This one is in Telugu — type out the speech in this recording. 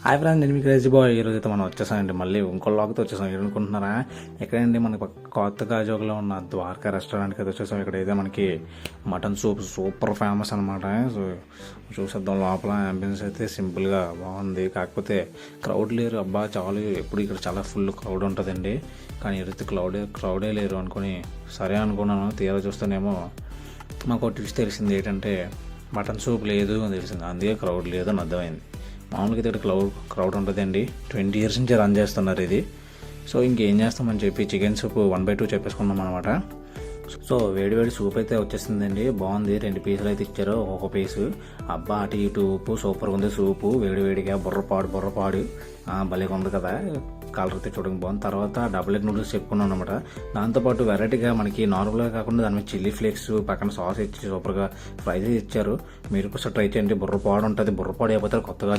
హాయ్ ఫ్రెండ్స్, నేను మీ క్రేజీ బాయ్. ఈరోజు అయితే మనం వచ్చేసామండి, మళ్ళీ ఇంకో లాగ్తో వచ్చేసాం. అనుకుంటున్నారా ఎక్కడండి? మనకి కొత్త గాజువాకలో ఉన్న ద్వారకా రెస్టారెంట్కి అయితే వచ్చేసాం. ఇక్కడైతే మనకి మటన్ సూప్ సూపర్ ఫేమస్ అనమాట. సో చూసేద్దాం. లోపల అంబియన్స్ అయితే సింపుల్గా బాగుంది, కాకపోతే క్రౌడ్ లేరు. అబ్బా చాలు, ఎప్పుడు ఇక్కడ చాలా ఫుల్ క్రౌడ్ ఉంటుందండి, కానీ ఈరోజు క్రౌడే లేరు అనుకుని సరే అనుకున్నాను. తీరా చూస్తేనేమో మాకు ట్విస్ట్ తెలిసింది ఏంటంటే మటన్ సూప్ లేదు అని తెలిసింది, అందుకే క్రౌడ్ లేదు అని అర్థమైంది. మామూలుగా ఇక్కడ క్రౌడ్ ఉంటుందండి. 20 years నుంచి రన్ చేస్తున్నారు ఇది. సో ఇంకేం చేస్తామని చెప్పి చికెన్ సూప్ 1/2 చెప్పేసుకున్నాం అనమాట. సో వేడివేడి సూప్ అయితే వచ్చేసిందండి, బాగుంది. 2 పీసులు అయితే ఇచ్చారు, ఒక్కొక్క పీసు. అబ్బా అటు ఇటు ఉప్పు సూపర్గా ఉంది. సూపు వేడివేడిగా బుర్రపాడు భలేగా ఉంది కదా. కలర్ అయితే చూడడానికి బాగుంది. తర్వాత డబుల్ ఎగ్ నూడిల్స్ చెప్పుకున్నాం అనమాట. దాంతోపాటు వెరైటీగా మనకి నార్మల్గా కాకుండా దాని మీద చిల్లీ ఫ్లేక్స్ పక్కన సాస్ ఇచ్చి సూపర్గా ఫ్రై చేసి ఇచ్చారు. మీరు కూడా ట్రై చేయండి. బుర్రపాడు ఉంటుంది, బుర్రపాడు అయిపోతే కొత్తగా